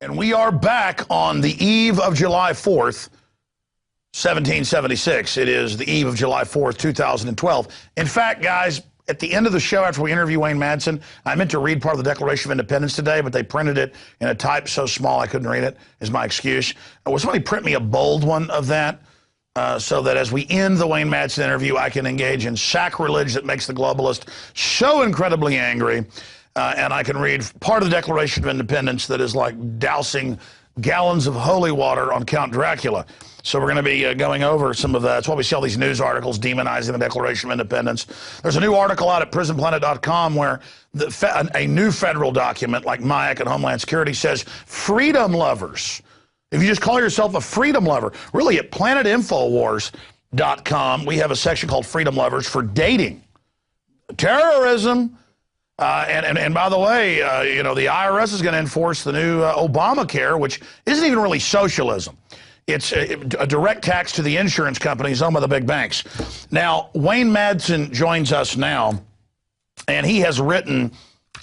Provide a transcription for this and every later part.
And we are back on the eve of July 4th, 1776. It is the eve of July 4th, 2012. In fact, guys, at the end of the show, after we interview Wayne Madsen, I meant to read part of the Declaration of Independence today, but they printed it in a type so small I couldn't read it, is my excuse. Will somebody print me a bold one of that so that as we end the Wayne Madsen interview, I can engage in sacrilege that makes the globalist so incredibly angry, and I can read part of the Declaration of Independence that is like dousing gallons of holy water on Count Dracula. So we're going to be going over some of that. That's why we see all these news articles demonizing the Declaration of Independence. There's a new article out at prisonplanet.com where a new federal document like MIAC and Homeland Security says freedom lovers. If you just call yourself a freedom lover, really at planetinfowars.com, we have a section called Freedom Lovers for dating, terrorism, and by the way, you know, the IRS is going to enforce the new Obamacare, which isn't even really socialism. It's a direct tax to the insurance companies owned by the big banks. Now, Wayne Madsen joins us now, and he has written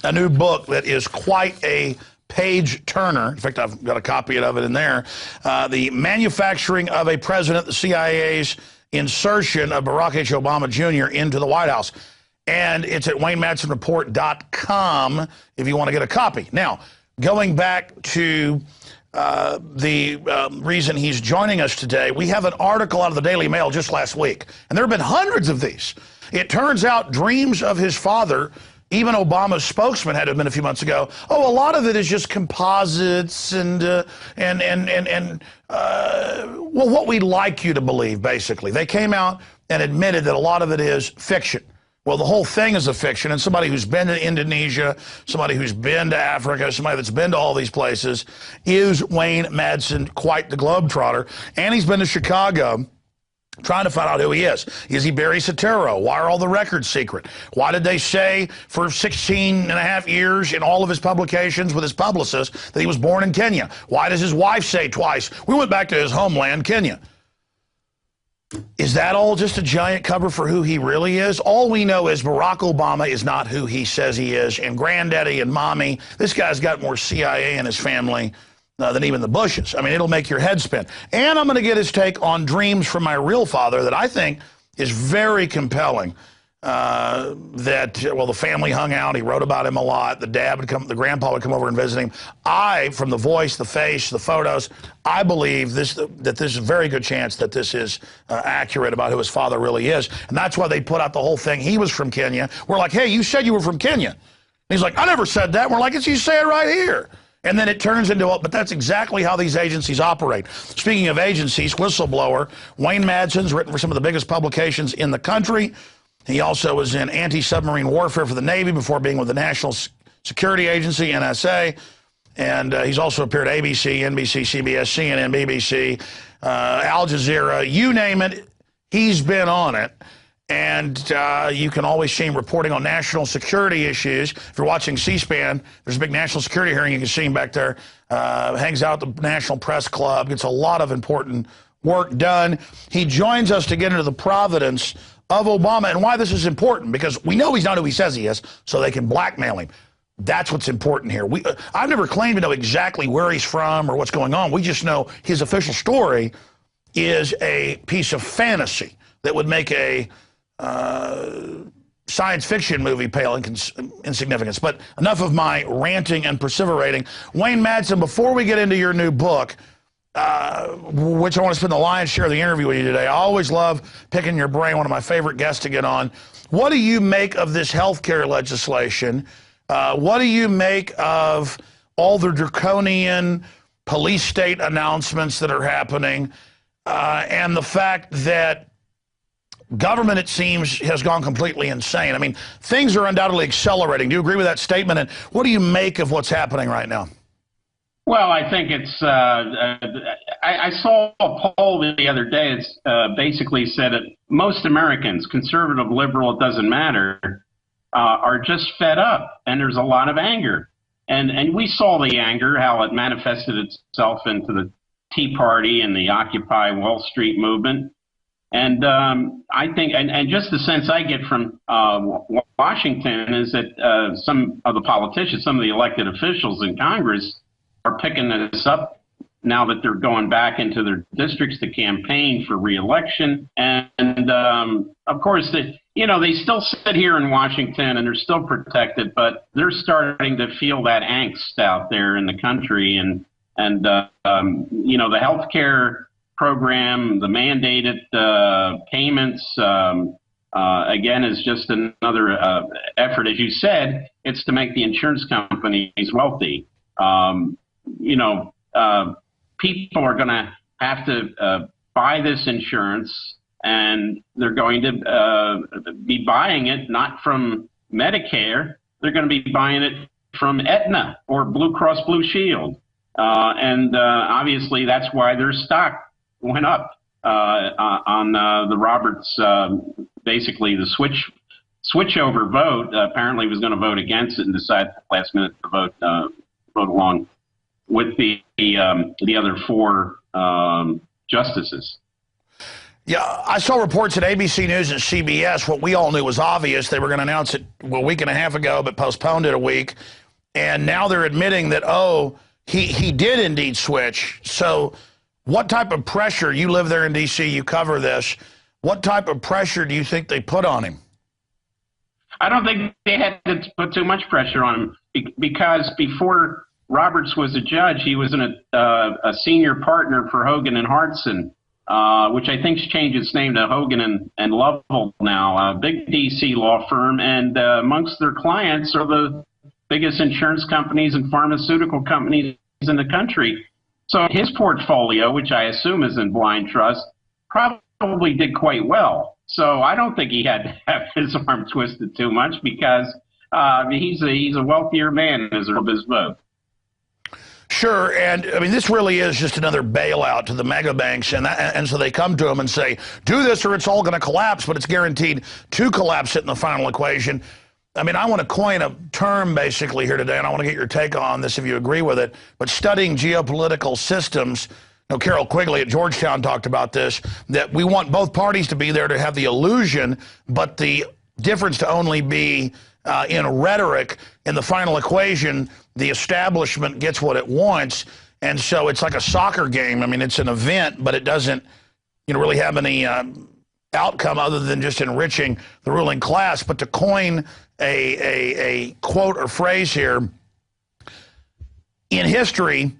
a new book that is quite a page-turner. In fact, I've got a copy of it in there. The Manufacturing of a President, the CIA's insertion of Barack H. Obama Jr. into the White House. And it's at WayneMadsenReport.com if you want to get a copy. Now, going back to the reason he's joining us today, we have an article out of the Daily Mail just last week, and there have been hundreds of these. It turns out dreams of his father, even Obama's spokesman had to admit a few months ago, oh, a lot of it is just composites and well, what we'd like you to believe, basically. They came out and admitted that a lot of it is fiction. Well, the whole thing is a fiction, and somebody who's been to Indonesia, somebody who's been to Africa, somebody that's been to all these places is Wayne Madsen, quite the globetrotter, and he's been to Chicago trying to find out who he is. Is he Barry Soetoro? Why are all the records secret? Why did they say for 16 and a half years in all of his publications with his publicist that he was born in Kenya? Why does his wife say twice, we went back to his homeland, Kenya? Is that all just a giant cover for who he really is? All we know is Barack Obama is not who he says he is, and Granddaddy and Mommy, this guy's got more CIA in his family than even the Bushes. I mean, it'll make your head spin. And I'm going to get his take on dreams from my real father that I think is very compelling. Well, the family hung out. He wrote about him a lot. The dad would come, the grandpa would come over and visit him. From the voice, the face, the photos, I believe that there's a very good chance that this is accurate about who his father really is. And that's why they put out the whole thing. He was from Kenya. We're like, hey, you said you were from Kenya. And he's like, I never said that. We're like, it's you say it right here. And then it turns into, but that's exactly how these agencies operate. Speaking of agencies, whistleblower, Wayne Madsen's written for some of the biggest publications in the country. He also was in anti-submarine warfare for the Navy before being with the National Security Agency, NSA. And he's also appeared at ABC, NBC, CBS, CNN, BBC, Al Jazeera, you name it, he's been on it. And you can always see him reporting on national security issues. If you're watching C-SPAN, there's a big national security hearing. You can see him back there. Hangs out at the National Press Club. Gets a lot of important work done. He joins us to get into the providence of Obama and why this is important, because we know he's not who he says he is, so they can blackmail him. That's what's important here. I've never claimed to know exactly where he's from or what's going on. We just know his official story is a piece of fantasy that would make a science fiction movie pale in insignificance. But enough of my ranting and perseverating. Wayne Madsen, before we get into your new book, which I want to spend the lion's share of the interview with you today. I always love picking your brain, one of my favorite guests to get on. What do you make of this health care legislation? What do you make of all the draconian police state announcements that are happening, and the fact that government, it seems, has gone completely insane? I mean, things are undoubtedly accelerating. Do you agree with that statement? And what do you make of what's happening right now? Well, I think it's, I saw a poll the other day. It's basically said that most Americans, conservative, liberal, it doesn't matter, are just fed up, and there's a lot of anger. And we saw the anger, how it manifested itself into the Tea Party and the Occupy Wall Street movement. And I think, and just the sense I get from Washington is that some of the politicians, some of the elected officials in Congress are picking this up now that they're going back into their districts to campaign for reelection. And of course, they still sit here in Washington and they're still protected, but they're starting to feel that angst out there in the country. And the healthcare program, the mandated payments, again, is just another effort. As you said, it's to make the insurance companies wealthy. People are going to have to buy this insurance, and they're going to be buying it not from Medicare. They're going to be buying it from Aetna or Blue Cross Blue Shield. And obviously, that's why their stock went up on the Roberts, basically the switchover vote. Apparently was going to vote against it and decided at the last minute to vote along with the other four justices. Yeah, I saw reports at ABC News and CBS. What we all knew was obvious. They were going to announce it a week and a half ago, but postponed it a week. And now they're admitting that, he did indeed switch. So what type of pressure, you live there in D.C., you cover this, what type of pressure do you think they put on him? I don't think they had to put too much pressure on him because before Roberts was a judge, he was a senior partner for Hogan and Hartson, which I think's changed its name to Hogan and Lovell now, a big D.C. law firm, and amongst their clients are the biggest insurance companies and pharmaceutical companies in the country. So his portfolio, which I assume is in blind trust, probably did quite well. So I don't think he had to have his arm twisted too much because he's a wealthier man as a result of his vote. Sure, and I mean, this really is just another bailout to the mega banks, and so they come to him and say, do this or it's all going to collapse, but it's guaranteed to collapse it in the final equation. I mean, I want to coin a term basically here today, and I want to get your take on this if you agree with it, but studying geopolitical systems, Carol Quigley at Georgetown talked about this, that we want both parties to be there to have the illusion, but the difference to only be in rhetoric. In the final equation, the establishment gets what it wants, and so it's like a soccer game. I mean, it's an event, but it doesn't really have any outcome other than just enriching the ruling class. But to coin a quote or phrase here, in history,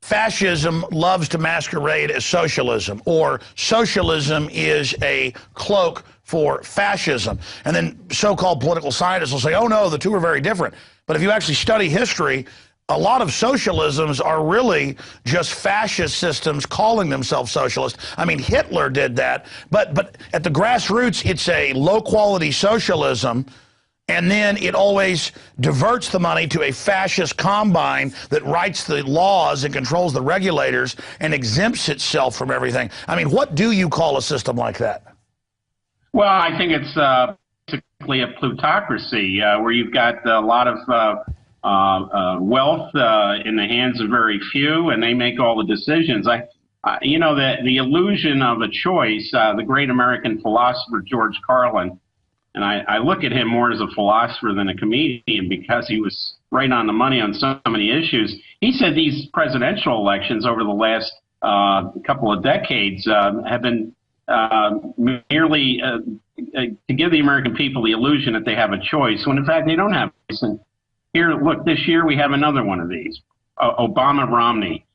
fascism loves to masquerade as socialism, or socialism is a cloak for fascism. And then so-called political scientists will say, oh no, the two are very different. But if you actually study history, a lot of socialisms are really just fascist systems calling themselves socialist. I mean, Hitler did that, but at the grassroots, it's a low-quality socialism, and then it always diverts the money to a fascist combine that writes the laws and controls the regulators and exempts itself from everything. I mean, what do you call a system like that? Well, I think it's basically a plutocracy where you've got a lot of wealth in the hands of very few, and they make all the decisions. The illusion of a choice, the great American philosopher George Carlin, and I look at him more as a philosopher than a comedian because he was right on the money on so many issues. He said these presidential elections over the last couple of decades have been merely to give the American people the illusion that they have a choice, when in fact they don't have a choice. And here, look, this year we have another one of these, Obama-Romney.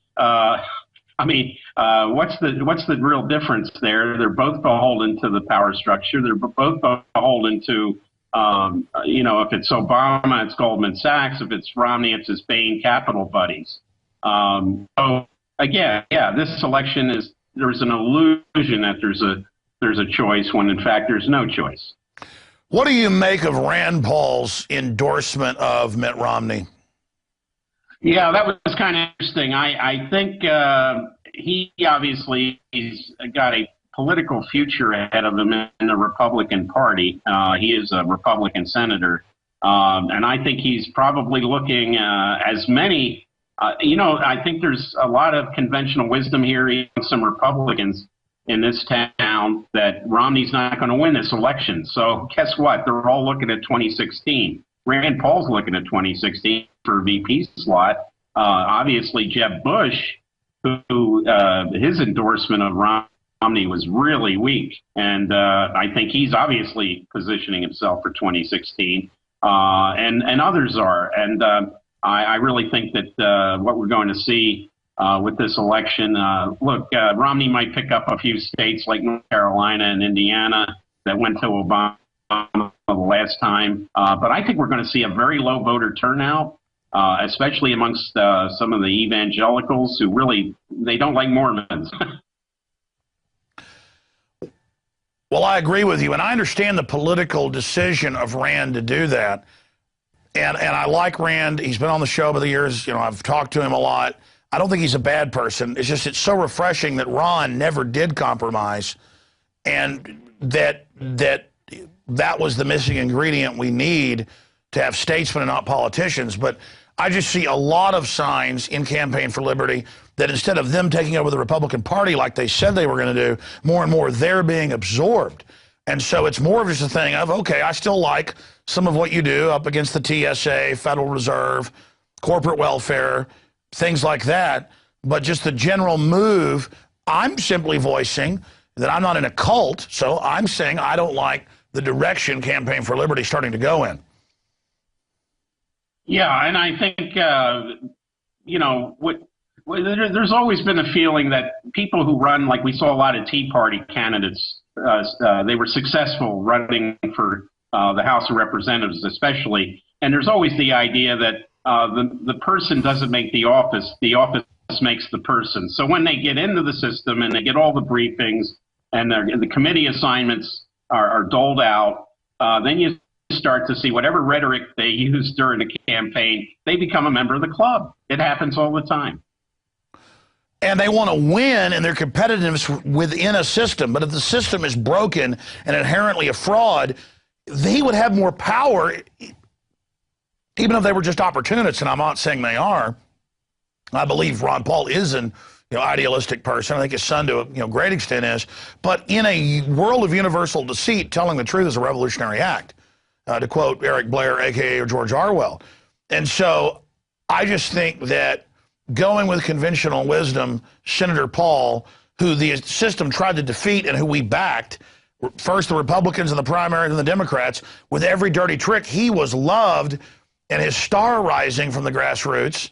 What's the real difference there? They're both beholden to the power structure. They're both beholden to, if it's Obama, it's Goldman Sachs. If it's Romney, it's his Bain Capital buddies. So again, this election there's an illusion that there's a choice when in fact there's no choice. What do you make of Rand Paul's endorsement of Mitt Romney? Yeah, that was kind of interesting. I think he obviously he's got a political future ahead of him in the Republican Party. He is a Republican senator, and I think he's probably looking as many. I think there's a lot of conventional wisdom here, even some Republicans in this town, that Romney's not going to win this election. So guess what? They're all looking at 2016. Rand Paul's looking at 2016 for a VP slot. Obviously, Jeb Bush, who his endorsement of Romney was really weak, and I think he's obviously positioning himself for 2016, and others are. And I really think that what we're going to see with this election, look, Romney might pick up a few states like North Carolina and Indiana that went to Obama the last time, but I think we're going to see a very low voter turnout. Especially amongst some of the evangelicals who really, they don't like Mormons. Well, I agree with you, and I understand the political decision of Rand to do that. And I like Rand. He's been on the show over the years. You know, I've talked to him a lot. I don't think he's a bad person. It's just, it's so refreshing that Ron never did compromise, and that was the missing ingredient we need to have statesmen and not politicians. But I just see a lot of signs in Campaign for Liberty that instead of them taking over the Republican Party like they said they were going to do, more and more they're being absorbed. And so it's more of just a thing of, okay, I still like some of what you do up against the TSA, Federal Reserve, corporate welfare, things like that. But just the general move, I'm simply voicing that I'm not in a cult, so I'm saying I don't like the direction Campaign for Liberty is starting to go in. Yeah, and I think, you know, there's always been a feeling that people who run, like we saw a lot of Tea Party candidates, they were successful running for the House of Representatives especially, and there's always the idea that the person doesn't make the office makes the person. So when they get into the system and they get all the briefings and the committee assignments are doled out, then you start to see whatever rhetoric they use during the campaign, they become a member of the club. It happens all the time. And they want to win in their competitiveness within a system. But if the system is broken and inherently a fraud, they would have more power, even if they were just opportunists, and I'm not saying they are. I believe Ron Paul is an idealistic person. I think his son, to a great extent, is. But in a world of universal deceit, telling the truth is a revolutionary act. To quote Eric Blair, a.k.a. George Orwell. And so I just think that going with conventional wisdom, Senator Paul, who the system tried to defeat and who we backed, first the Republicans in the primaries and the Democrats, with every dirty trick, he was loved, and his star rising from the grassroots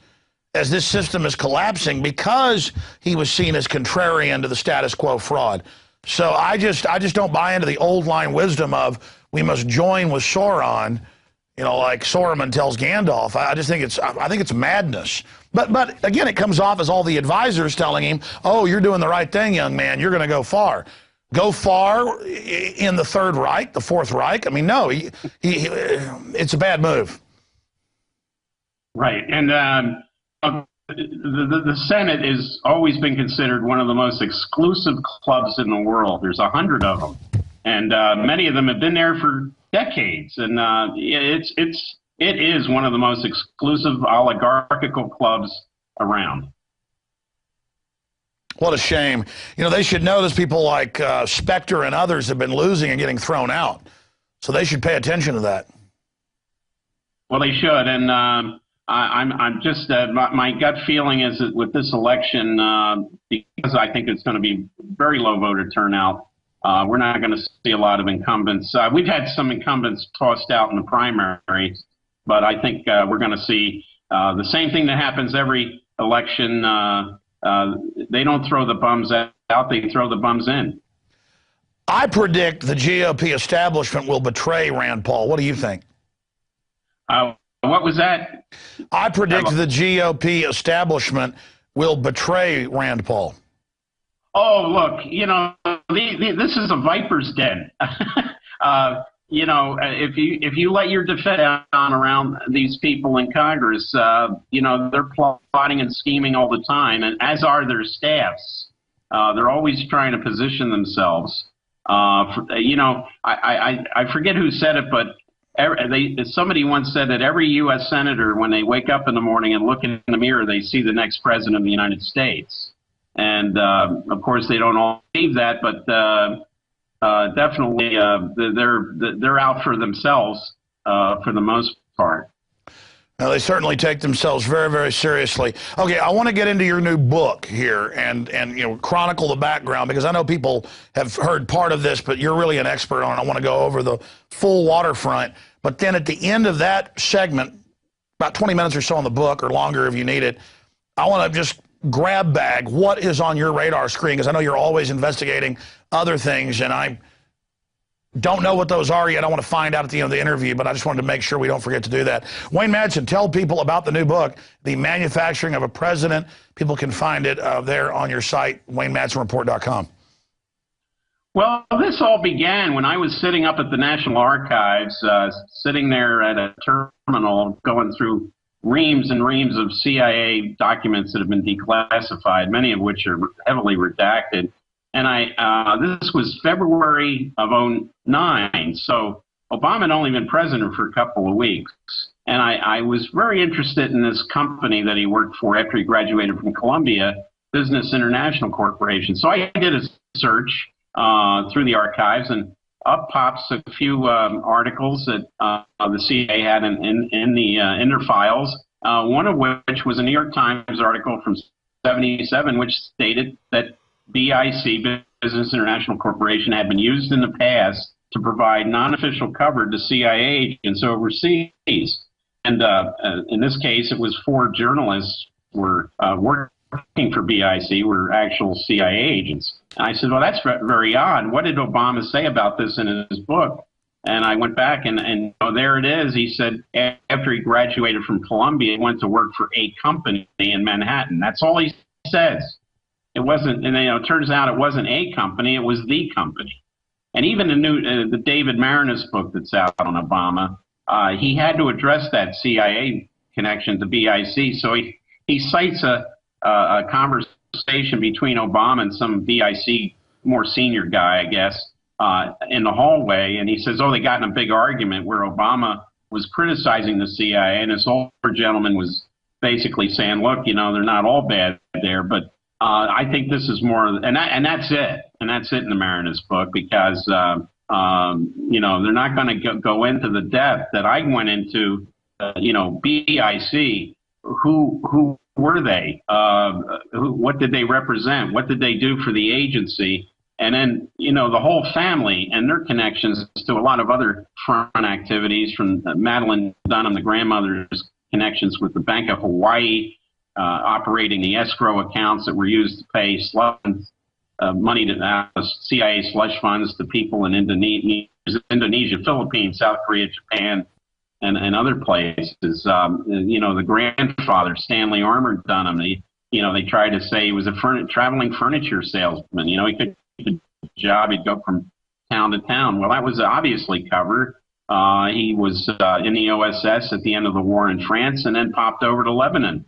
as this system is collapsing because he was seen as contrarian to the status quo fraud. So I just don't buy into the old line wisdom of we must join with Sauron, like Saruman tells Gandalf. I think it's madness. But again, it comes off as all the advisors telling him, "Oh, you're doing the right thing, young man. You're going to go far." Go far in the Third Reich, the Fourth Reich? I mean, no, it's a bad move. Right, and the Senate has always been considered one of the most exclusive clubs in the world. There's 100 of them, and many of them have been there for decades. And it is one of the most exclusive oligarchical clubs around. What a shame. They should know there's people like Specter and others have been losing and getting thrown out. So they should pay attention to that. Well, they should. And I'm just, my gut feeling is that with this election, because I think it's going to be very low voter turnout, we're not going to see a lot of incumbents. We've had some incumbents tossed out in the primaries, but I think we're going to see the same thing that happens every election. They don't throw the bums out, they throw the bums in. I predict the GOP establishment will betray Rand Paul. What do you think? What was that? I predict the GOP establishment will betray Rand Paul. Oh, look, this is a viper's den. If you let your defense down around these people in Congress, they're plotting and scheming all the time, and as are their staffs. They're always trying to position themselves. I forget who said it, but somebody once said that every U.S. senator, when they wake up in the morning and look in the mirror, they see the next president of the United States. And, of course, they don't all believe that, but definitely they're out for themselves for the most part. Now, they certainly take themselves very, very seriously. Okay, I want to get into your new book here and chronicle the background, because I know people have heard part of this, but you're really an expert on it. I want to go over the full waterfront. But then at the end of that segment, about 20 minutes or so on the book, or longer if you need it, I want to just grab bag what is on your radar screen, because I know you're always investigating other things, and I don't know what those are yet. I want to find out at the end of the interview, but I just wanted to make sure we don't forget to do that. Wayne Madsen, tell people about the new book, The Manufacturing of a President. People can find it there on your site, WayneMadsenReport.com. Well, this all began when I was sitting up at the National Archives, sitting there at a terminal going through reams and reams of CIA documents that have been declassified, many of which are heavily redacted. And this was February of '09, so Obama had only been president for a couple of weeks. And I was very interested in this company that he worked for after he graduated from Columbia, Business International Corporation. So I did a search through the archives, and up pops a few articles that the CIA had in their files, one of which was a New York Times article from '77, which stated that BIC, Business International Corporation, had been used in the past to provide non-official cover to CIA agents overseas. And in this case, it was 4 journalists were working for BIC, were actual CIA agents. And I said, well, that's very odd. What did Obama say about this in his book? And I went back, and there it is. He said after he graduated from Columbia, he went to work for a company in Manhattan. That's all he says. It wasn't, and it turns out it wasn't a company, it was the company. And even the David Maraniss book that's out on Obama, he had to address that CIA connection to BIC. So he cites a conversation between Obama and some BIC more senior guy, I guess, in the hallway. And he says, oh, they got in a big argument where Obama was criticizing the CIA, and this older gentleman was basically saying, look, they're not all bad there, but I think this is more, and that's it. And that's it in the Maraniss book, because, they're not going to go into the depth that I went into, BIC, who were they? What did they represent? What did they do for the agency? And then, the whole family and their connections to a lot of other front activities, from Madeline Dunham, the grandmother's connections with the Bank of Hawaii, operating the escrow accounts that were used to pay money to CIA slush funds to people in Indonesia, Philippines, South Korea, Japan, and other places. The grandfather, Stanley Armour Dunham, they tried to say he was a traveling furniture salesman. He couldn't keep a job. He'd go from town to town. Well, that was obviously covered. He was in the OSS at the end of the war in France, and then popped over to Lebanon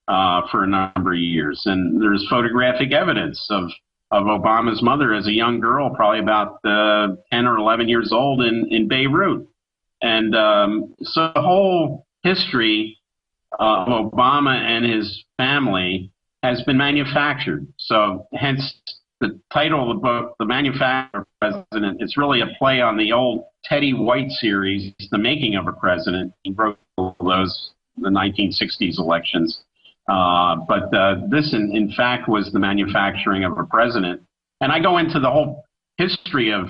for a number of years. And there's photographic evidence of Obama's mother as a young girl, probably about 10 or 11 years old, in Beirut. And so the whole history of Obama and his family has been manufactured. So hence the title of the book, The Manufacturer President. It's really a play on the old Teddy White series, The Making of a President. He wrote those in the 1960s elections. But this, in fact, was the manufacturing of a president. And I go into the whole history of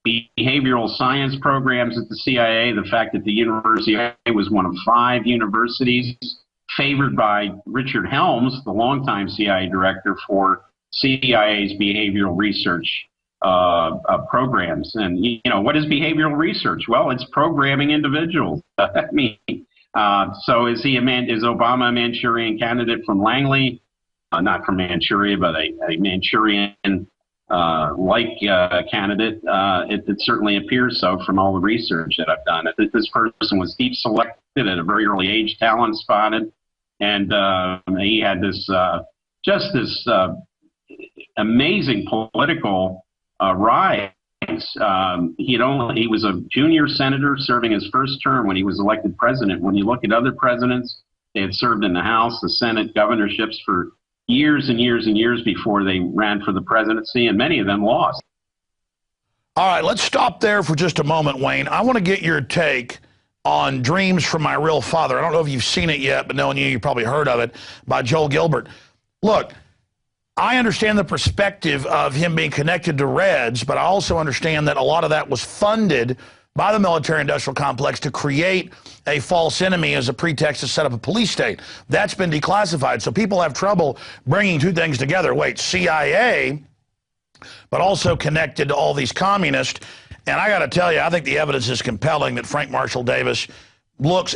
behavioral science programs at the CIA, the fact that the University was one of 5 universities favored by Richard Helms, the longtime CIA director, for CIA's behavioral research programs. And, what is behavioral research? Well, it's programming individuals. I mean, so is Obama a Manchurian candidate from Langley? Not from Manchuria, but a Manchurian candidate. It certainly appears so from all the research that I've done. This person was deep selected at a very early age, talent spotted, and he had this amazing political rise. He was a junior senator serving his first term when he was elected president. When you look at other presidents, they had served in the House, the Senate, governorships for years and years and years before they ran for the presidency, and many of them lost. All right, let's stop there for just a moment, Wayne. I want to get your take on Dreams from My Real Father. I don't know if you've seen it yet, but knowing you probably heard of it, by Joel Gilbert. Look, I understand the perspective of him being connected to Reds, but I also understand that a lot of that was funded by the military-industrial complex to create a false enemy as a pretext to set up a police state. That's been declassified, so people have trouble bringing two things together. Wait, CIA, but also connected to all these communists. And I got to tell you, I think the evidence is compelling that Frank Marshall Davis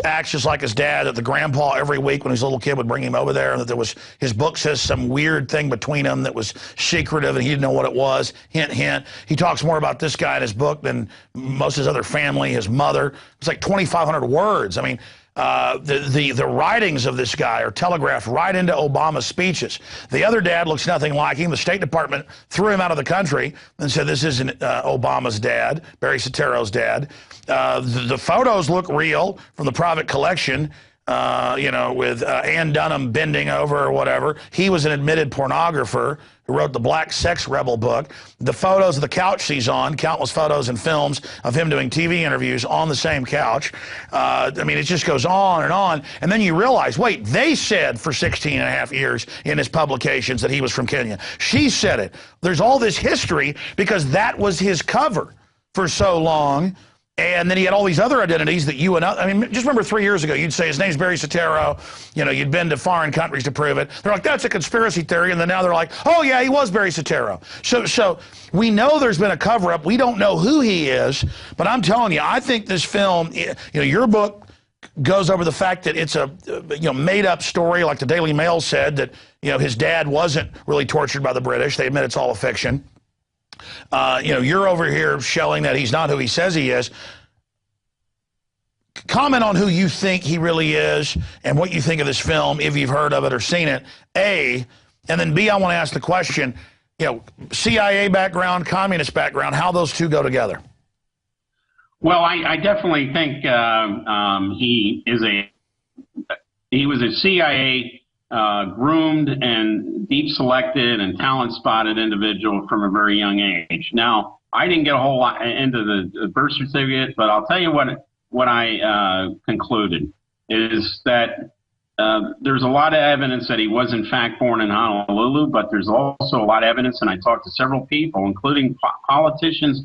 acts just like his dad, that the grandpa every week when he was a little kid would bring him over there, and that there was, his book says some weird thing between them that was secretive and he didn't know what it was. Hint, hint. He talks more about this guy in his book than most of his other family, his mother. It's like 2,500 words. I mean, the writings of this guy are telegraphed right into Obama's speeches. The other dad looks nothing like him. The State Department threw him out of the country and said this isn't Obama's dad, Barry Soetoro's dad. The photos look real from the private collection, you know, with Ann Dunham bending over or whatever. He was an admitted pornographer who wrote the Black Sex Rebel book. The photos of the couch he's on, countless photos and films of him doing TV interviews on the same couch. I mean, it just goes on. And then you realize, wait, they said for 16 and a half years in his publications that he was from Kenya. She said it. There's all this history because that was his cover for so long. And then he had all these other identities that you and I mean, just remember 3 years ago, you'd say his name's Barry Soetoro. You know, you'd been to foreign countries to prove it. They're like, that's a conspiracy theory. And then now they're like, oh, yeah, he was Barry Soetoro. So we know there's been a cover-up. We don't know who he is. But I'm telling you, I think this film, you know, your book goes over the fact that it's a made-up story, like the Daily Mail said, that, you know, his dad wasn't really tortured by the British. They admit it's all a fiction. You know, you're over here showing that he's not who he says he is. Comment on who you think he really is and what you think of this film, if you've heard of it or seen it, A. And then B, I want to ask the question, you know, CIA background, communist background, how those two go together. Well, I definitely think he was a CIA groomed and deep selected and talent spotted individual from a very young age. Now, I didn't get a whole lot into the birth certificate, but I'll tell you what I concluded is that there's a lot of evidence that he was in fact born in Honolulu, but there's also a lot of evidence, and I talked to several people, including politicians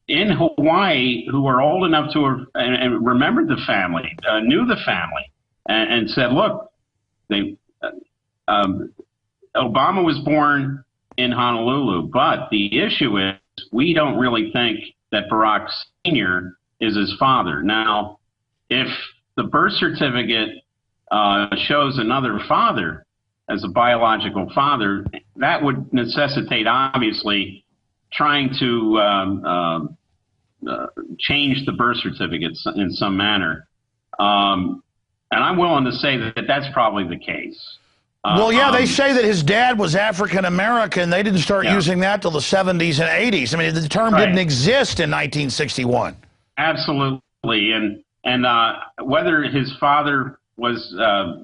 in Hawaii who were old enough to have and remembered the family, knew the family, and said, look, Obama was born in Honolulu, but the issue is we don't really think that Barack Sr. is his father. Now, if the birth certificate shows another father as a biological father, that would necessitate, obviously, trying to change the birth certificate in some manner. And I'm willing to say that that's probably the case. Well, yeah, they say that his dad was African-American. They didn't start using that till the 70s and 80s. I mean, the term didn't exist in 1961. Absolutely. And whether his father was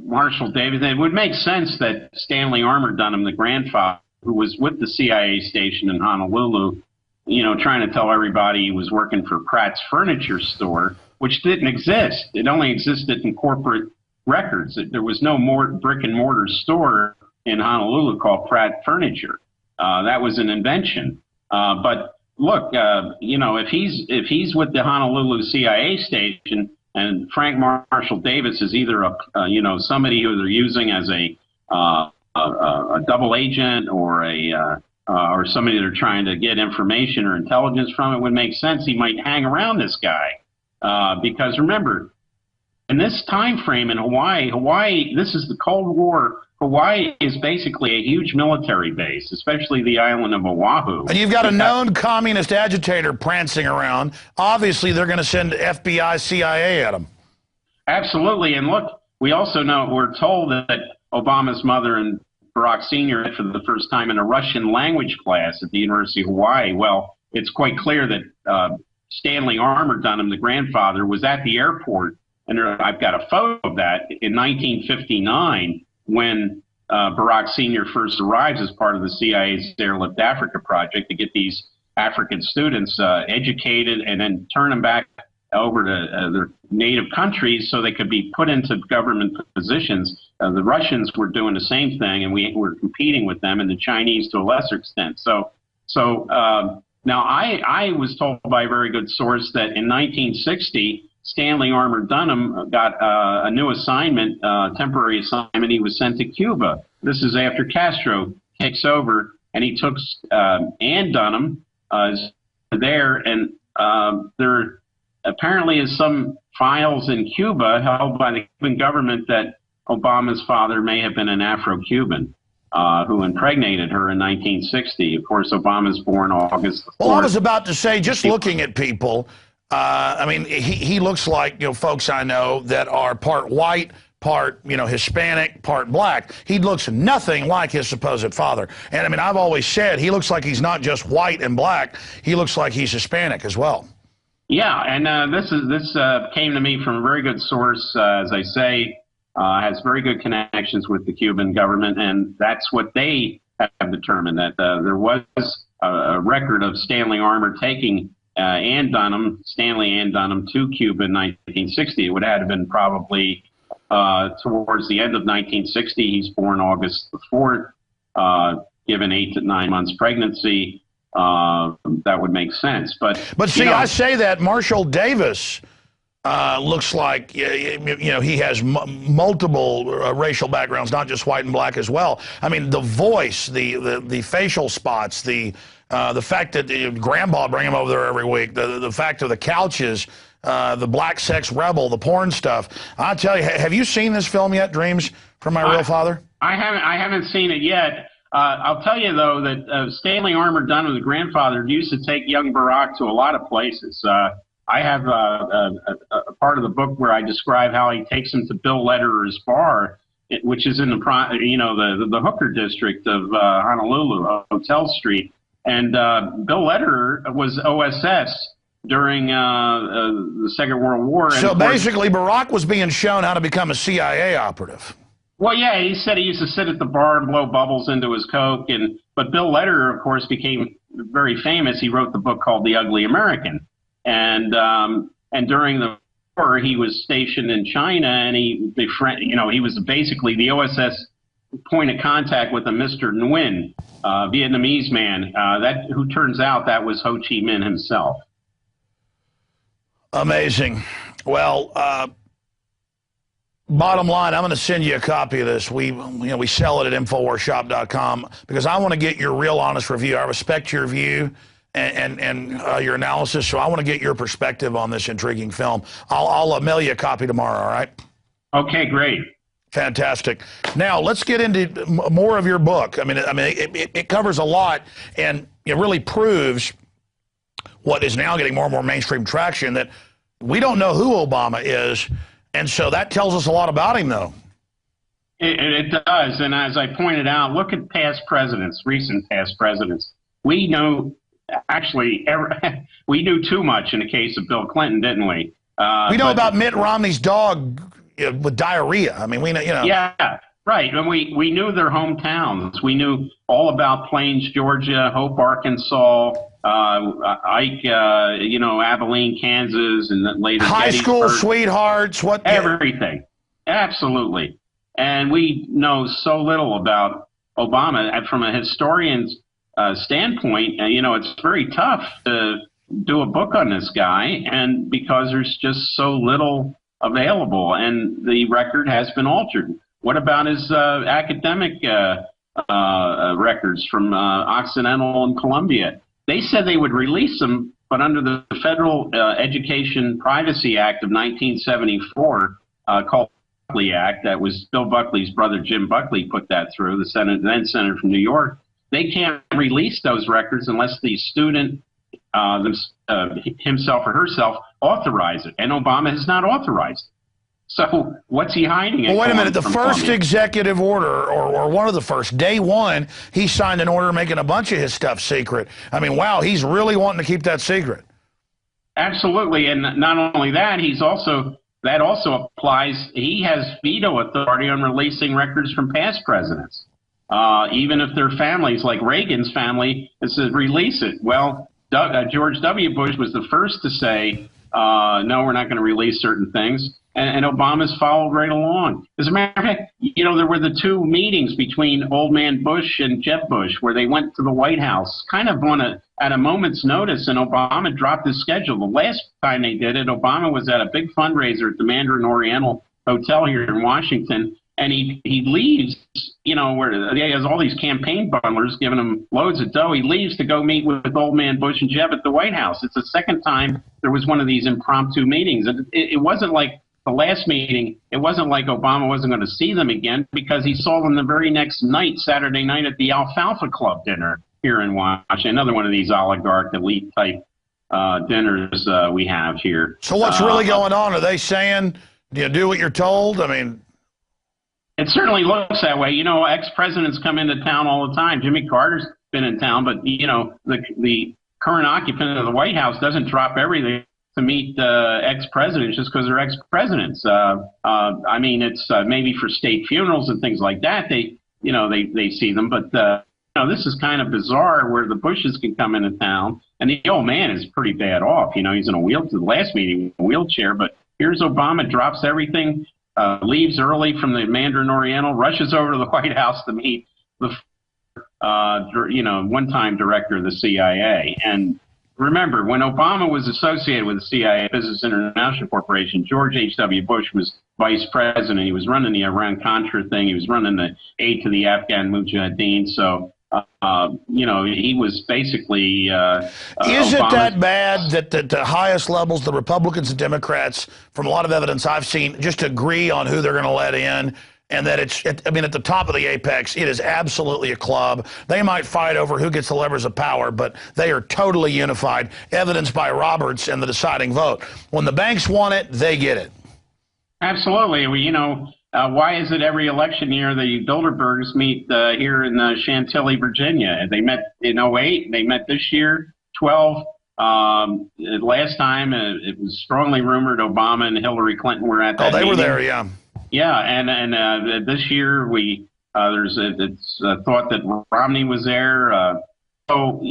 Marshall Davis, it would make sense that Stanley Armour Dunham, the grandfather, who was with the CIA station in Honolulu, you know, trying to tell everybody he was working for Pratt's Furniture Store, which didn't exist. It only existed in corporate records. There was no more brick and mortar store in Honolulu called Pratt Furniture. That was an invention. But look, you know, if he's with the Honolulu CIA station, and Frank Marshall Davis is either somebody who they're using as a double agent or somebody they're trying to get information or intelligence from, it would make sense he might hang around this guy because remember, in this time frame in Hawaii, this is the Cold War. Hawaii is basically a huge military base, especially the island of Oahu. And you've got a known communist agitator prancing around. Obviously, they're going to send FBI, CIA at him. Absolutely. And look, we also know, we're told that Obama's mother and Barack Sr. met for the first time in a Russian language class at the University of Hawaii. Well, it's quite clear that Stanley Armour Dunham, the grandfather, was at the airport. And I've got a photo of that in 1959 when Barack Sr. first arrives as part of the CIA's Airlift Africa project to get these African students educated and then turn them back over to their native countries so they could be put into government positions. The Russians were doing the same thing, and we were competing with them, and the Chinese to a lesser extent. So now I was told by a very good source that in 1960, Stanley Armour Dunham got a new assignment, temporary assignment. He was sent to Cuba. This is after Castro takes over, and he took Ann Dunham there, and there apparently is some files in Cuba held by the Cuban government that Obama's father may have been an Afro-Cuban who impregnated her in 1960. Of course, Obama's born August 4th. Well, I was about to say, just looking at people, I mean, he looks like, folks I know that are part white, part, Hispanic, part black. He looks nothing like his supposed father. And I mean, I've always said he looks like he's not just white and black. He looks like he's Hispanic as well. Yeah, and this came to me from a very good source, as I say, has very good connections with the Cuban government, and that's what they have determined, that there was a record of Stanley Armour taking Stanley Ann Dunham to Cuba in 1960. It would have been probably towards the end of 1960. He's born August the 4th, given 8 to 9 months pregnancy. That would make sense. But see, I say that Marshall Davis looks like, he has multiple racial backgrounds, not just white and black as well. I mean, the voice, the facial spots, the fact that Grandpa bring him over there every week, the fact of the couches, the black sex rebel, the porn stuff. I tell you, have you seen this film yet, Dreams from My Real Father? I haven't seen it yet. I'll tell you, though, that Stanley Armour Dunham, the grandfather, used to take young Barack to a lot of places. I have a part of the book where I describe how he takes him to Bill Lederer's bar, which is in the hooker district of Honolulu, Hotel Street. And Bill Lederer was OSS during the Second World War. So basically, Barack was being shown how to become a CIA operative. Well, yeah, he said he used to sit at the bar and blow bubbles into his Coke. But Bill Lederer, of course, became very famous. He wrote the book called The Ugly American. And during the war, he was stationed in China, and he was basically the OSS point of contact with a Mr. Nguyen, Vietnamese man, who turns out that was Ho Chi Minh himself. Amazing. Well, bottom line, I'm going to send you a copy of this. We sell it at InfoWarsShop.com because I want to get your real honest review. I respect your view and your analysis, so I want to get your perspective on this intriguing film. I'll mail you a copy tomorrow, all right? Okay, great. Fantastic. Now, let's get into more of your book. I mean, it covers a lot, and it really proves what is now getting more and more mainstream traction, that we don't know who Obama is, and so that tells us a lot about him, though. It does, and as I pointed out, look at past presidents, recent past presidents. We know, actually, we knew too much in the case of Bill Clinton, didn't we? We know about Mitt Romney's dog with diarrhea. I mean, we know, Yeah, right, and we knew their hometowns. We knew all about Plains, Georgia, Hope, Arkansas, Ike, Abilene, Kansas, and then later high school sweethearts, everything. Absolutely. And we know so little about Obama. And from a historian's standpoint, it's very tough to do a book on this guy, and because there's just so little available, and the record has been altered. What about his academic records from Occidental and Columbia? They said they would release them, but under the Federal Education Privacy Act of 1974, called the Buckley Act, that was Bill Buckley's brother Jim Buckley put that through, the senator from New York. They can't release those records unless the student himself or herself authorize it, and Obama has not authorized it. So what's he hiding? Well, wait a minute. The first executive order, or one of the first, day one, he signed an order making a bunch of his stuff secret. I mean, wow, he's really wanting to keep that secret. Absolutely, and not only that, that also applies. He has veto authority on releasing records from past presidents, even if their families, like Reagan's family, it says release it. Well, George W. Bush was the first to say no, we're not going to release certain things. And Obama's followed right along. As a matter of fact, there were the two meetings between Old Man Bush and Jeb Bush where they went to the White House kind of at a moment's notice, and Obama dropped his schedule. The last time they did it, Obama was at a big fundraiser at the Mandarin Oriental Hotel here in Washington, and he leaves, where he has all these campaign bundlers giving him loads of dough. He leaves to go meet with Old Man Bush and Jeb at the White House. It's the second time there was one of these impromptu meetings. It wasn't like the last meeting. It wasn't like Obama wasn't going to see them again, because he saw them the very next night, Saturday night, at the Alfalfa Club dinner here in Washington. Another one of these oligarch elite type dinners we have here. So what's really going on? Are they saying, do what you're told? I mean, it certainly looks that way. Ex-presidents come into town all the time. Jimmy Carter's been in town, but the current occupant of the White House doesn't drop everything to meet ex-presidents just because they're ex-presidents. I mean, it's maybe for state funerals and things like that. They see them, but this is kind of bizarre where the Bushes can come into town, and the old man is pretty bad off. He's in a the last meeting, a wheelchair, but here's Obama, drops everything, leaves early from the Mandarin Oriental, rushes over to the White House to meet the one-time director of the CIA. And remember, when Obama was associated with the CIA, Business International Corporation, George H.W. Bush was vice president. He was running the Iran-Contra thing. He was running the aid to the Afghan Mujahideen. So, he was basically Is it that bad that the highest levels, the Republicans and Democrats, from a lot of evidence I've seen, just agree on who they're going to let in? And that at the top of the apex, it is absolutely a club. They might fight over who gets the levers of power, but they are totally unified, evidenced by Roberts and the deciding vote. When the banks want it, they get it. Absolutely. Well, why is it every election year the Bilderbergs meet here in Chantilly, Virginia? They met in 2008. They met this year, 2012. Last time, it was strongly rumored Obama and Hillary Clinton were at that meeting. Were there, yeah. Yeah, and this year it's thought that Romney was there. So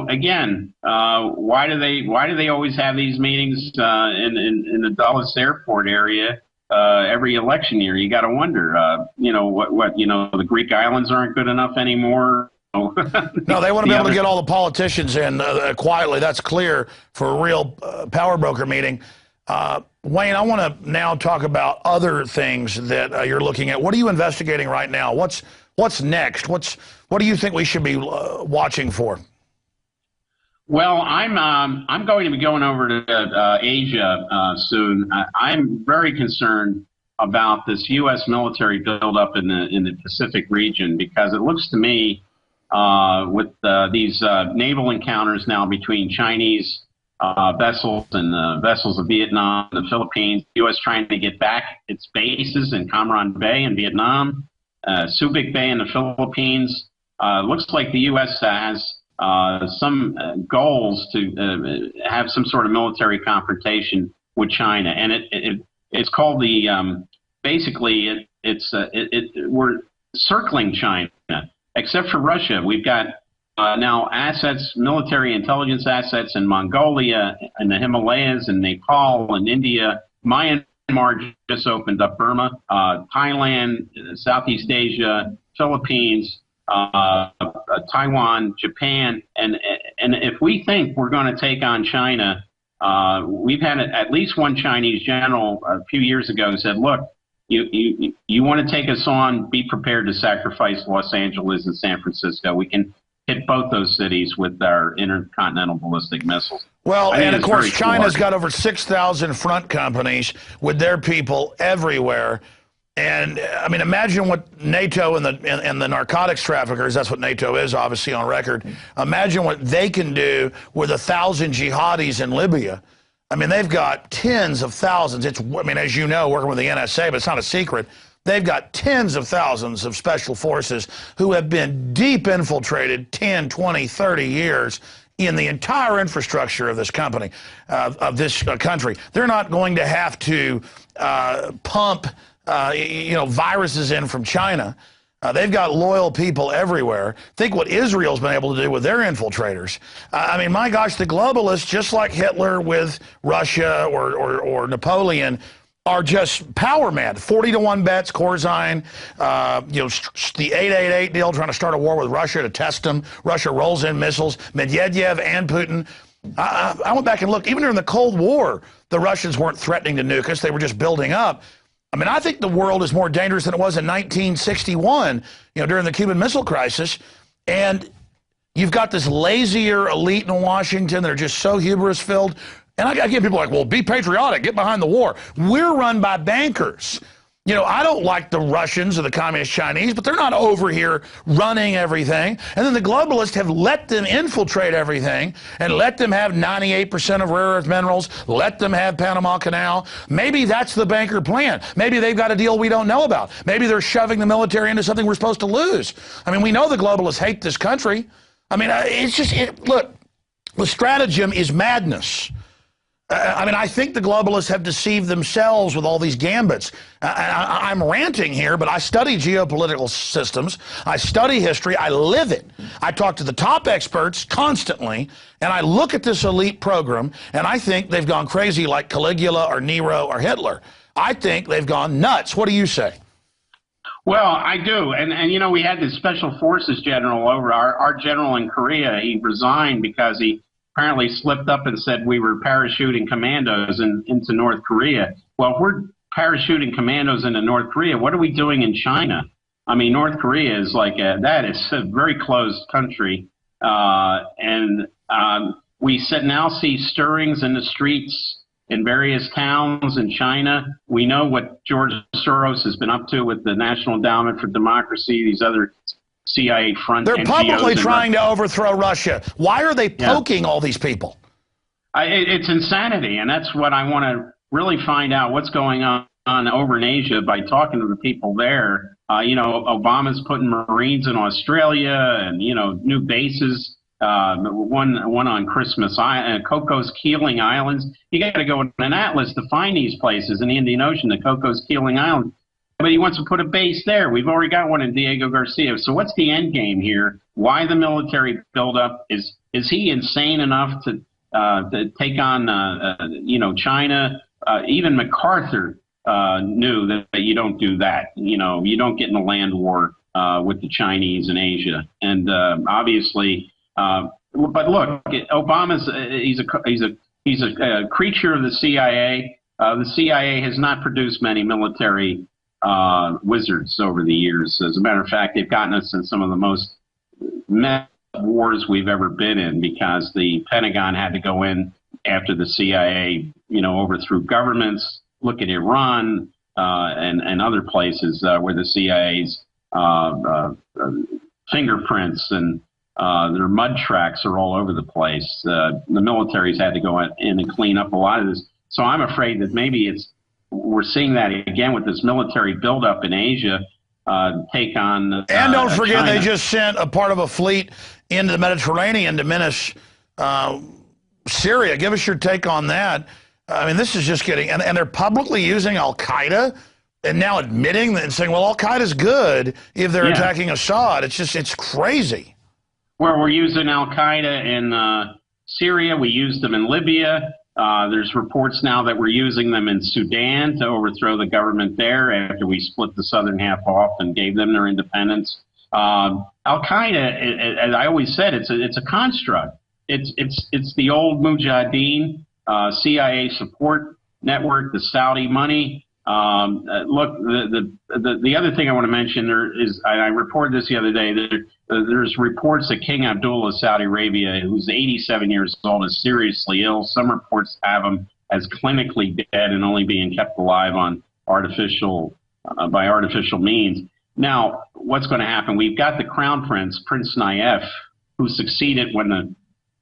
again, why do they always have these meetings in the Dulles Airport area every election year? You got to wonder, the Greek islands aren't good enough anymore. No, they want to be able to get all the politicians in quietly. That's clear for a real power broker meeting. Wayne, I want to now talk about other things that you're looking at. What are you investigating right now? What's next? What do you think we should be watching for? Well, I'm going to be going over to Asia soon. I'm very concerned about this U.S. military buildup in the Pacific region, because it looks to me with these naval encounters now between Chinese vessels and vessels of Vietnam, the Philippines, the U.S. trying to get back its bases in Cam Ranh Bay in Vietnam, Subic Bay in the Philippines. Looks like the U.S. has some goals to have some sort of military confrontation with China, and it's called the basically we're circling China, except for Russia. We've got now assets, military intelligence assets in Mongolia and the Himalayas and Nepal and India. Myanmar just opened up, Burma, Thailand, Southeast Asia, Philippines, Taiwan, Japan. And if we think we're going to take on China, we've had at least one Chinese general a few years ago who said, look, you want to take us on, be prepared to sacrifice Los Angeles and San Francisco. We can hit both those cities with our intercontinental ballistic missiles. Well, and of course, China's got over 6,000 front companies with their people everywhere. And I mean, imagine what NATO and the narcotics traffickers, that's what NATO is, obviously on record. Imagine what they can do with 1,000 jihadis in Libya. I mean, they've got tens of thousands. As you know, working with the NSA, but it's not a secret. They've got tens of thousands of special forces who have been deep infiltrated 10, 20, 30 years in the entire infrastructure of this company, of this country. They're not going to have to pump viruses in from China. They've got loyal people everywhere. Think what Israel's been able to do with their infiltrators. I mean, my gosh, the globalists, just like Hitler with Russia or Napoleon, are just power mad. 40-to-1 bets, Corzine, the 888 deal, trying to start a war with Russia to test them. Russia rolls in missiles. Medvedev and Putin. I went back and looked. Even during the Cold War, the Russians weren't threatening to nuke us. They were just building up. I mean, I think the world is more dangerous than it was in 1961, during the Cuban Missile Crisis. And you've got this lazier elite in Washington that are just so hubris-filled. And I get people like, well, be patriotic, get behind the war. We're run by bankers. I don't like the Russians or the Communist Chinese, but they're not over here running everything. And then the globalists have let them infiltrate everything and let them have 98% of rare earth minerals, let them have Panama Canal. Maybe that's the banker plan. Maybe they've got a deal we don't know about. Maybe they're shoving the military into something we're supposed to lose. I mean, we know the globalists hate this country. I mean, look, the stratagem is madness. I mean, I think the globalists have deceived themselves with all these gambits. I'm ranting here, but I study geopolitical systems. I study history. I live it. I talk to the top experts constantly, and I look at this elite program, and I think they've gone crazy like Caligula or Nero or Hitler. I think they've gone nuts. What do you say? Well, I do. And we had this special forces general over, our general in Korea. He resigned because he apparently slipped up and said we were parachuting commandos into North Korea. Well, if we're parachuting commandos into North Korea, what are we doing in China? I mean, North Korea is that is a very closed country. We now see stirrings in the streets in various towns in China. We know what George Soros has been up to with the National Endowment for Democracy, these other CIA front. They're publicly trying to overthrow Russia. Why are they poking all these people? It's insanity, and that's what I want to really find out what's going on over in Asia by talking to the people there. Obama's putting Marines in Australia and, new bases. One on Christmas Island, Cocos Keeling Islands. You got to go in an atlas to find these places in the Indian Ocean, the Cocos Keeling Islands. But he wants to put a base there. We've already got one in Diego Garcia. So what's the end game here? Why the military buildup? Is he insane enough to take on China? Even MacArthur knew that you don't do that. You don't get in a land war with the Chinese in Asia. And obviously, but look, Obama's he's a creature of the CIA. The CIA has not produced many military wizards over the years. As a matter of fact, they've gotten us in some of the most messed wars we've ever been in because the Pentagon had to go in after the CIA, overthrew governments. Look at Iran and other places where the CIA's fingerprints and their mud tracks are all over the place. The military's had to go in and clean up a lot of this. So I'm afraid that maybe we're seeing that again with this military buildup in Asia, take on. And don't forget, China. They just sent a part of a fleet into the Mediterranean to menace Syria. Give us your take on that. I mean, this is just getting, and they're publicly using Al Qaeda and now admitting and saying, well, Al Qaeda's good if they're attacking Assad. It's crazy. Where we're using Al Qaeda in Syria, we used them in Libya. There's reports now that we're using them in Sudan to overthrow the government there after we split the southern half off and gave them their independence. Al Qaeda, as I always said, it's a construct. It's the old Mujahideen CIA support network, the Saudi money. Look, the other thing I want to mention is I reported this the other day. There's reports that King Abdullah of Saudi Arabia, who's 87 years old, is seriously ill. Some reports have him as clinically dead and only being kept alive on by artificial means. Now, what's going to happen? We've got the Crown Prince, Prince Nayef, who succeeded when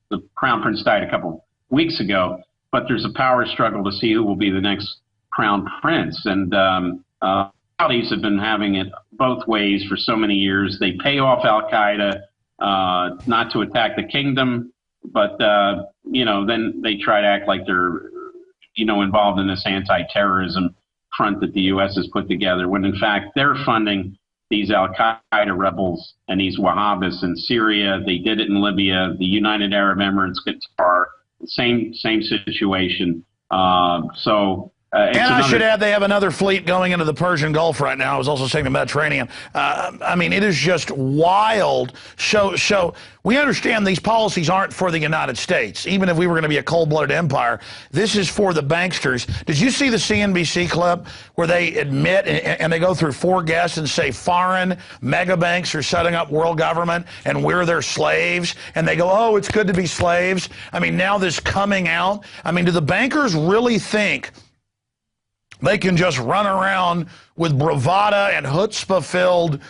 the Crown Prince died a couple weeks ago. But there's a power struggle to see who will be the next Crown Prince. And Saudis have been having it both ways for so many years. They pay off Al Qaeda not to attack the kingdom, but then they try to act like they're involved in this anti-terrorism front that the U.S. has put together, when in fact they're funding these al-Qaeda rebels and these Wahhabis in Syria. They did it in Libya, the United Arab Emirates, Qatar, same situation. And I should add, they have another fleet going into the Persian Gulf right now. I was also saying the Mediterranean. I mean, it is just wild. We understand these policies aren't for the United States. Even if we were going to be a cold-blooded empire, this is for the banksters. Did you see the CNBC clip where they admit, and they go through 4 guests and say foreign mega banks are setting up world government and we're their slaves? And they go, oh, it's good to be slaves. I mean, now this coming out. I mean, do the bankers really think they can just run around with bravado and chutzpah-filled,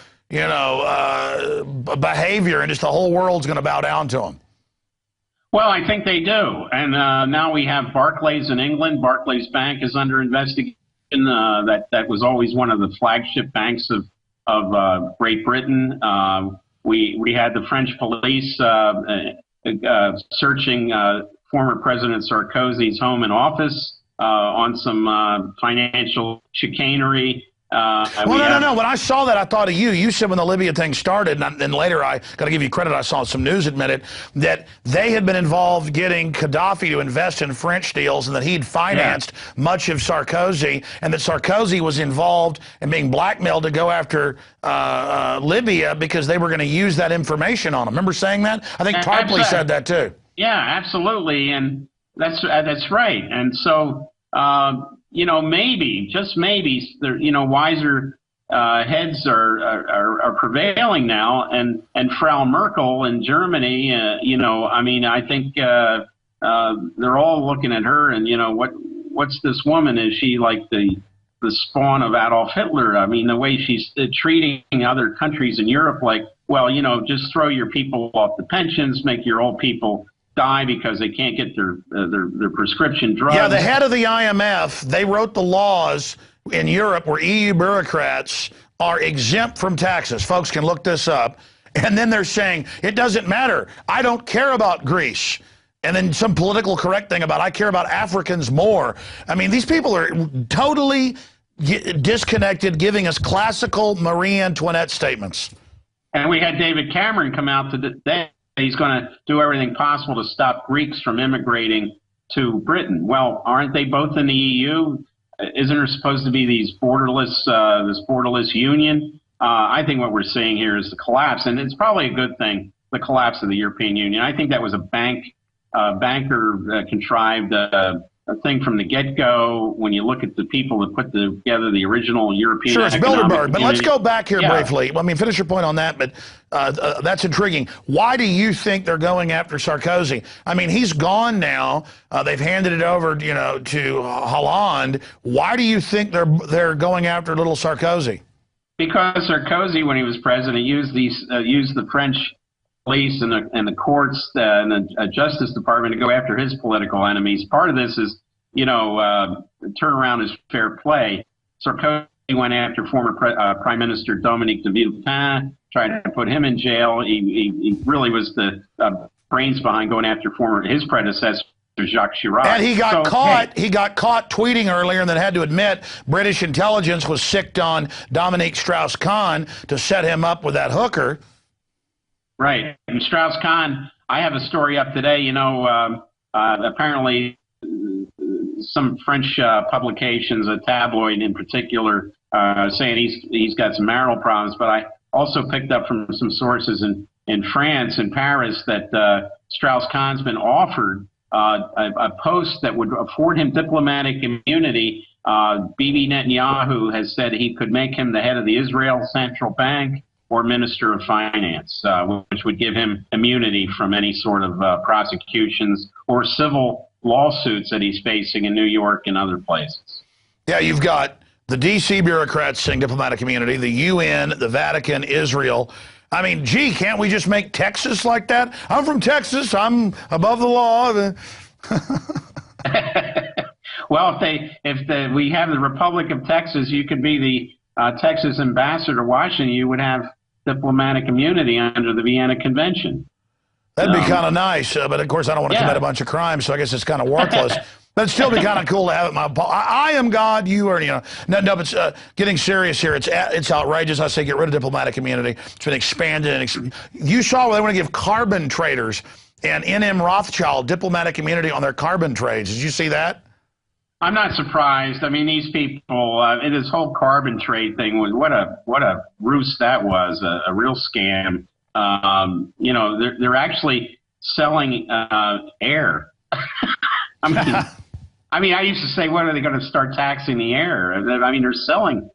behavior, and just the whole world's going to bow down to them? Well, I think they do. And now we have Barclays in England. Barclays Bank is under investigation. That was always one of the flagship banks of Great Britain. We had the French police searching former President Sarkozy's home and office on some financial chicanery. No. When I saw that, I thought of you. You said when the Libya thing started, and then later I got to give you credit, I saw some news admitted that they had been involved getting Gaddafi to invest in French deals and that he'd financed much of Sarkozy, and that Sarkozy was involved in being blackmailed to go after Libya because they were going to use that information on him. Remember saying that? I think Tarpley said that too. Yeah, absolutely. And that's right. And so, maybe, just maybe, wiser heads are prevailing now. And Frau Merkel in Germany, I think they're all looking at her and, what's this woman? Is she like the spawn of Adolf Hitler? I mean, the way she's treating other countries in Europe like, well, just throw your people off the pensions, make your old people die because they can't get their prescription drugs. Yeah, the head of the IMF, they wrote the laws in Europe where EU bureaucrats are exempt from taxes. Folks can look this up. And then they're saying, it doesn't matter. I don't care about Greece. And then some political correct thing about, I care about Africans more. I mean, these people are totally disconnected, giving us classical Marie Antoinette statements. And we had David Cameron come out today. He's going to do everything possible to stop Greeks from immigrating to Britain. Well, aren't they both in the EU? Isn't there supposed to be these this borderless union? I think what we're seeing here is the collapse, and it's probably a good thing, the collapse of the European Union. I think that was a banker contrived a thing from the get-go. When you look at the people that put together the original European Sure, it's Bilderberg, but let's go back here briefly. I mean, finish your point on that, but that's intriguing. Why do you think they're going after Sarkozy? I mean, he's gone now. They've handed it over, to Hollande. Why do you think they're going after little Sarkozy? Because Sarkozy, when he was president, used the French police and the courts and the Justice Department to go after his political enemies. Part of this is, turnaround is fair play. Sarkozy went after former Prime Minister Dominique de Villepin, tried to put him in jail. He really was the brains behind going after his predecessor, Jacques Chirac. And he got caught. He got caught tweeting earlier, and then had to admit British intelligence was sicked on Dominique Strauss-Kahn to set him up with that hooker. Right. And Strauss-Kahn, I have a story up today. Apparently some French publications, a tabloid in particular, saying he's got some marital problems. But I also picked up from some sources in France, in Paris, that Strauss-Kahn's been offered a post that would afford him diplomatic immunity. Bibi Netanyahu has said he could make him the head of the Israel Central Bank or Minister of Finance, which would give him immunity from any sort of prosecutions or civil lawsuits that he's facing in New York and other places. Yeah, you've got the D.C. bureaucrats saying diplomatic immunity, the UN, the Vatican, Israel. I mean, gee, can't we just make Texas like that? I'm from Texas. I'm above the law. Well, if we have the Republic of Texas, you could be the Texas ambassador to Washington. You would have diplomatic immunity under the Vienna Convention. That'd be kind of nice, but of course I don't want to commit a bunch of crimes, so I guess it's kind of worthless. That'd still be kind of cool to have it. I am God, you are, no, but getting serious here. It's outrageous. I say get rid of diplomatic immunity. It's been expanded. And you saw where they want to give carbon traders and NM Rothschild diplomatic immunity on their carbon trades. Did you see that? I'm not surprised. I mean, these people, this whole carbon trade thing was what a ruse that was, a real scam. They're actually selling air. I mean, I used to say, when are they going to start taxing the air? I mean, they're selling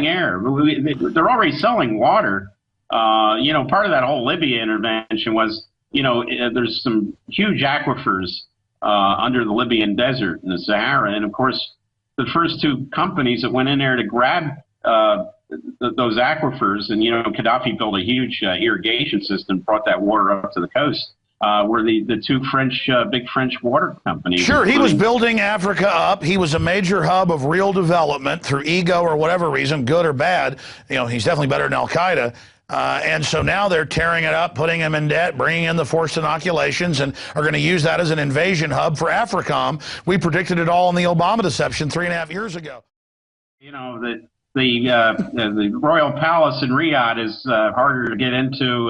air. They're already selling water. Part of that whole Libya intervention was, there's some huge aquifers under the Libyan desert in the Sahara. And, of course, the first two companies that went in there to grab those aquifers, and, Gaddafi built a huge irrigation system, brought that water up to the coast. Were the two big French water companies. Sure, he was building Africa up. He was a major hub of real development through ego or whatever reason, good or bad. He's definitely better than Al-Qaeda. And so now they're tearing it up, putting him in debt, bringing in the forced inoculations, and are going to use that as an invasion hub for AFRICOM. We predicted it all in the Obama deception 3.5 years ago. The Royal Palace in Riyadh is harder to get into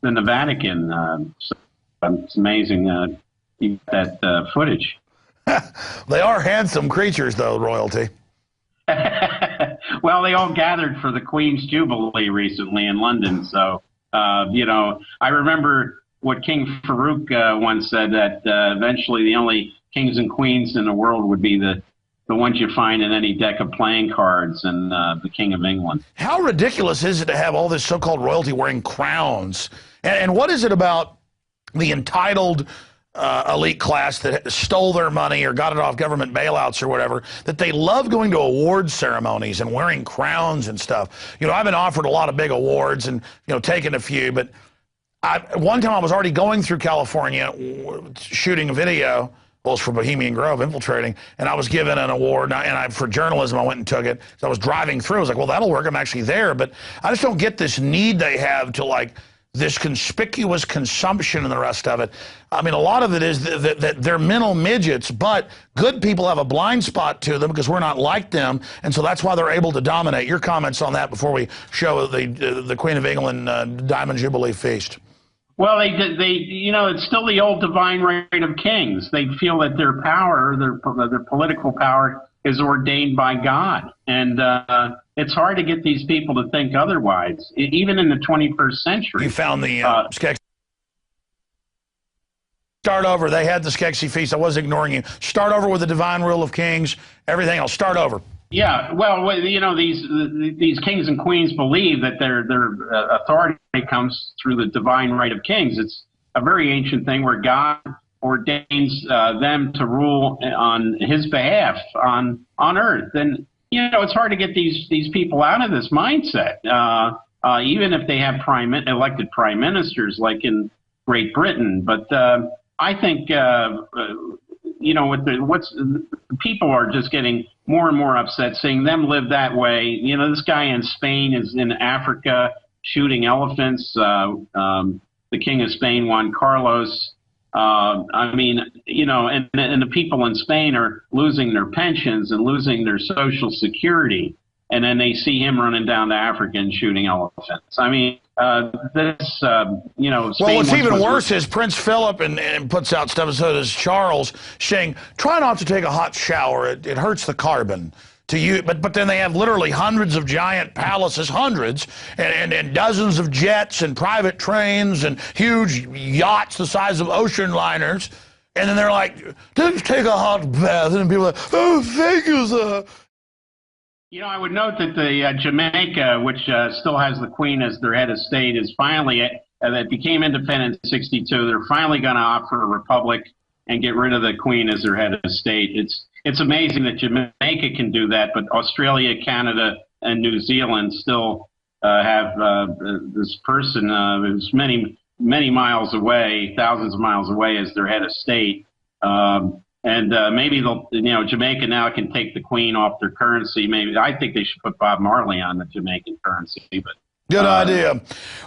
than the Vatican. So it's amazing that footage. They are handsome creatures, though, royalty. Well, they all gathered for the Queen's Jubilee recently in London. So, I remember what King Farouk once said, that eventually the only kings and queens in the world would be the ones you find in any deck of playing cards, and the King of England. How ridiculous is it to have all this so-called royalty wearing crowns? And what is it about the entitled elite class that stole their money or got it off government bailouts or whatever, that they love going to awards ceremonies and wearing crowns and stuff? I've been offered a lot of big awards and, taken a few, but one time I was already going through California shooting a video. Well, it's for Bohemian Grove infiltrating, and I was given an award, and for journalism, I went and took it. So I was driving through. I was like, well, that'll work. I'm actually there. But I just don't get this need they have to, like, this conspicuous consumption and the rest of it. I mean, a lot of it is that they're mental midgets, but good people have a blind spot to them because we're not like them, and so that's why they're able to dominate. Your comments on that before we show the Queen of England Diamond Jubilee feast. Well, it's still the old divine right of kings. They feel that their power, their political power, is ordained by God, and it's hard to get these people to think otherwise, even in the 21st century. You found the start over. They had the Skeksis feast. I was ignoring you. Start over with the divine rule of kings. Everything else. Start over. Yeah, well, these kings and queens believe that their authority comes through the divine right of kings. It's a very ancient thing where God ordains them to rule on His behalf on earth. And it's hard to get these people out of this mindset, even if they have elected prime ministers like in Great Britain. But I think people are just getting more and more upset seeing them live that way. This guy in Spain is in Africa shooting elephants. The King of Spain, Juan Carlos. And the people in Spain are losing their pensions and losing their Social Security. And then they see him running down to Africa and shooting elephants. I mean, Spain, well, what's even worse is Prince Philip and puts out stuff, and so does Charles, saying, try not to take a hot shower. It hurts the carbon. But then they have literally hundreds of giant palaces, hundreds, and dozens of jets and private trains and huge yachts the size of ocean liners. And then they're like, just take a hot bath. And people are like, oh, thank you, sir. I would note that Jamaica, which still has the Queen as their head of state, is finally, that became independent in '62. They're finally going to opt for a republic and get rid of the Queen as their head of state. It's amazing that Jamaica can do that, but Australia, Canada, and New Zealand still have this person who's many miles away, thousands of miles away, as their head of state. Maybe they'll, Jamaica now can take the Queen off their currency. Maybe I think they should put Bob Marley on the Jamaican currency. But good idea.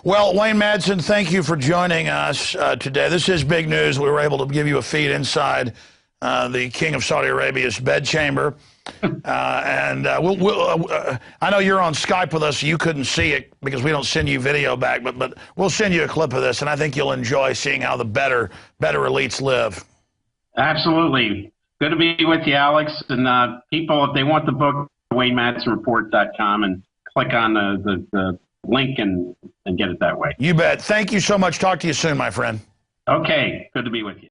Well, Wayne Madsen, thank you for joining us today. This is big news. We were able to give you a feed inside the king of Saudi Arabia's bedchamber. I know you're on Skype with us. So you couldn't see it because we don't send you video back, but we'll send you a clip of this, and I think you'll enjoy seeing how the better elites live. Absolutely. Good to be with you, Alex. And people, if they want the book, WayneMadsenReport.com, and click on the link and get it that way. You bet. Thank you so much. Talk to you soon, my friend. Okay. Good to be with you.